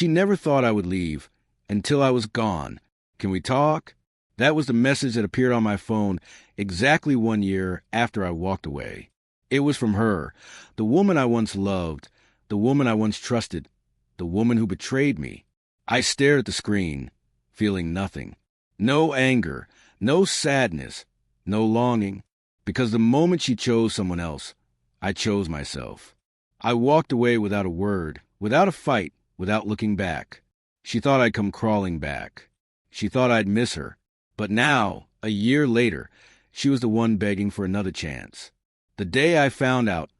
She never thought I would leave until I was gone. Can we talk? That was the message that appeared on my phone exactly 1 year after I walked away. It was from her, the woman I once loved, the woman I once trusted, the woman who betrayed me. I stared at the screen, feeling nothing. No anger, no sadness, no longing, because the moment she chose someone else, I chose myself. I walked away without a word, without a fight, without looking back. She thought I'd come crawling back. She thought I'd miss her. But now, a year later, she was the one begging for another chance. The day I found out,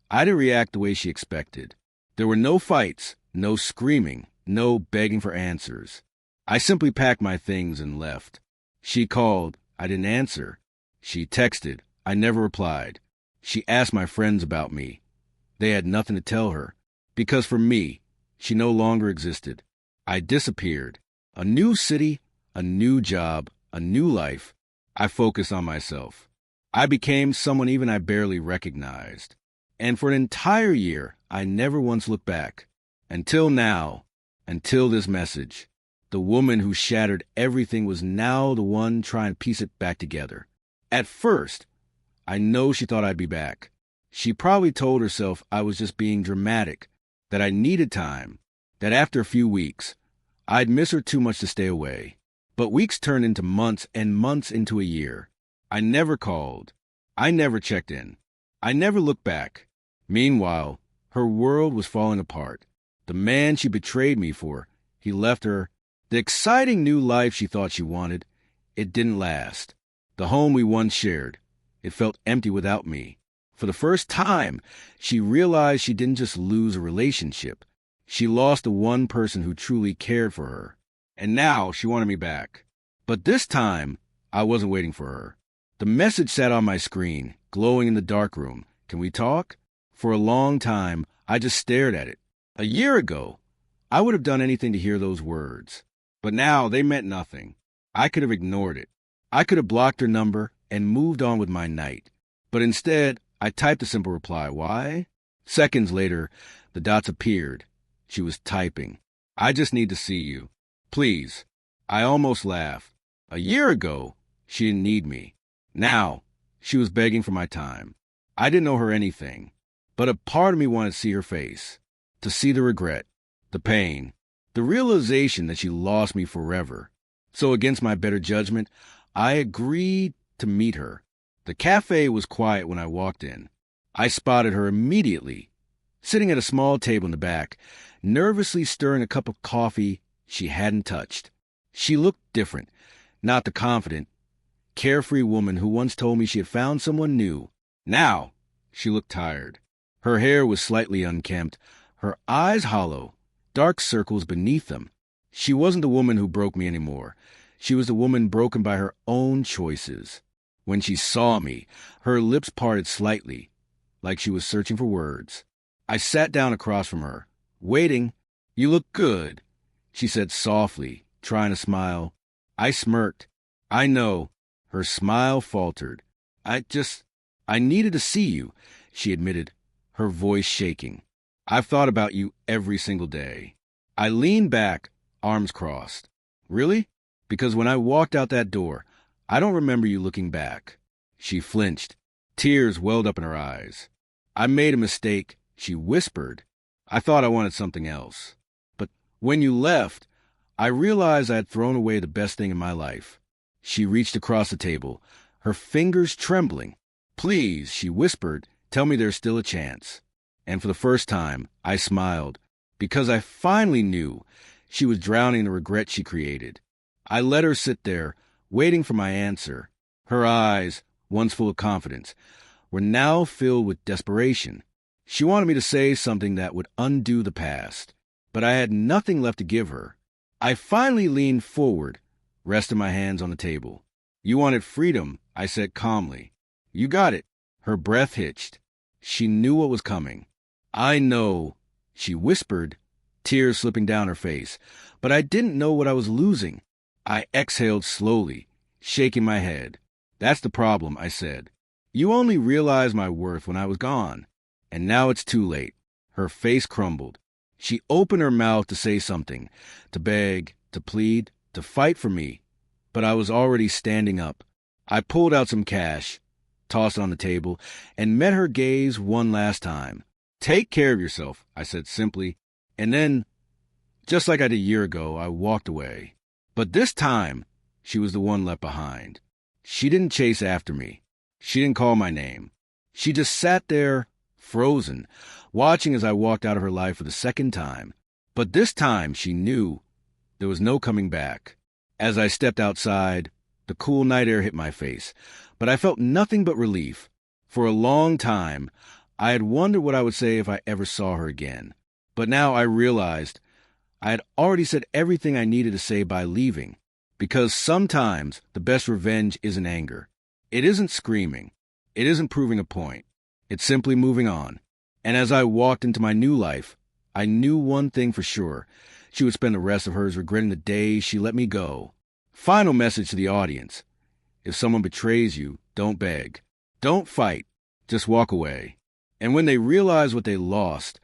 I didn't react the way she expected. There were no fights, no screaming, no begging for answers. I simply packed my things and left. She called. I didn't answer. She texted. I never replied. She asked my friends about me. They had nothing to tell her, because for me, she no longer existed. I disappeared. A new city, a new job, a new life. I focused on myself. I became someone even I barely recognized. And for an entire year, I never once looked back. Until now, until this message. The woman who shattered everything was now the one trying to piece it back together. At first, I know she thought I'd be back. She probably told herself I was just being dramatic, that I needed time, that after a few weeks, I'd miss her too much to stay away. But weeks turned into months and months into a year. I never called. I never checked in. I never looked back. Meanwhile, her world was falling apart. The man she betrayed me for, he left her. The exciting new life she thought she wanted, it didn't last. The home we once shared, it felt empty without me. For the first time, she realized she didn't just lose a relationship. She lost the one person who truly cared for her. And now she wanted me back. But this time, I wasn't waiting for her. The message sat on my screen, glowing in the darkroom. Can we talk? For a long time, I just stared at it. A year ago, I would have done anything to hear those words. But now they meant nothing. I could have ignored it. I could have blocked her number and moved on with my night. But instead, I typed a simple reply. Why? Seconds later, the dots appeared. She was typing. I just need to see you. Please. I almost laughed. A year ago, she didn't need me. Now, she was begging for my time. I didn't owe her anything. But a part of me wanted to see her face. To see the regret, the pain, the realization that she lost me forever. So against my better judgment, I agreed to meet her. The cafe was quiet when I walked in. I spotted her immediately, sitting at a small table in the back, nervously stirring a cup of coffee she hadn't touched. She looked different, not the confident, carefree woman who once told me she had found someone new. Now, she looked tired. Her hair was slightly unkempt, her eyes hollow, dark circles beneath them. She wasn't the woman who broke me anymore. She was the woman broken by her own choices. When she saw me, her lips parted slightly, like she was searching for words. I sat down across from her, waiting. You look good, she said softly, trying to smile. I smirked. I know. Her smile faltered. I needed to see you, she admitted, her voice shaking. I've thought about you every single day. I leaned back, arms crossed. Really? Because when I walked out that door, I don't remember you looking back. She flinched. Tears welled up in her eyes. I made a mistake, she whispered. I thought I wanted something else. But when you left, I realized I had thrown away the best thing in my life. She reached across the table, her fingers trembling. Please, she whispered, tell me there's still a chance. And for the first time, I smiled, because I finally knew she was drowning in the regret she created. I let her sit there, waiting for my answer. Her eyes, once full of confidence, were now filled with desperation. She wanted me to say something that would undo the past, but I had nothing left to give her. I finally leaned forward, resting my hands on the table. You wanted freedom, I said calmly. You got it. Her breath hitched. She knew what was coming. I know, she whispered, tears slipping down her face, but I didn't know what I was losing. I exhaled slowly, shaking my head. That's the problem, I said. You only realized my worth when I was gone, and now it's too late. Her face crumbled. She opened her mouth to say something, to beg, to plead, to fight for me, but I was already standing up. I pulled out some cash, tossed it on the table, and met her gaze one last time. "Take care of yourself," I said simply, and then, just like I did a year ago, I walked away. But this time, she was the one left behind. She didn't chase after me. She didn't call my name. She just sat there, frozen, watching as I walked out of her life for the second time. But this time, she knew there was no coming back. As I stepped outside, the cool night air hit my face, but I felt nothing but relief. For a long time, I had wondered what I would say if I ever saw her again. But now I realized I had already said everything I needed to say by leaving. Because sometimes the best revenge isn't anger. It isn't screaming. It isn't proving a point. It's simply moving on. And as I walked into my new life, I knew one thing for sure. She would spend the rest of hers regretting the day she let me go. Final message to the audience. If someone betrays you, don't beg. Don't fight. Just walk away. And when they realize what they lost,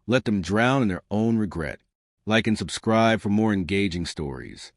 let them drown in their own regret. Like and subscribe for more engaging stories.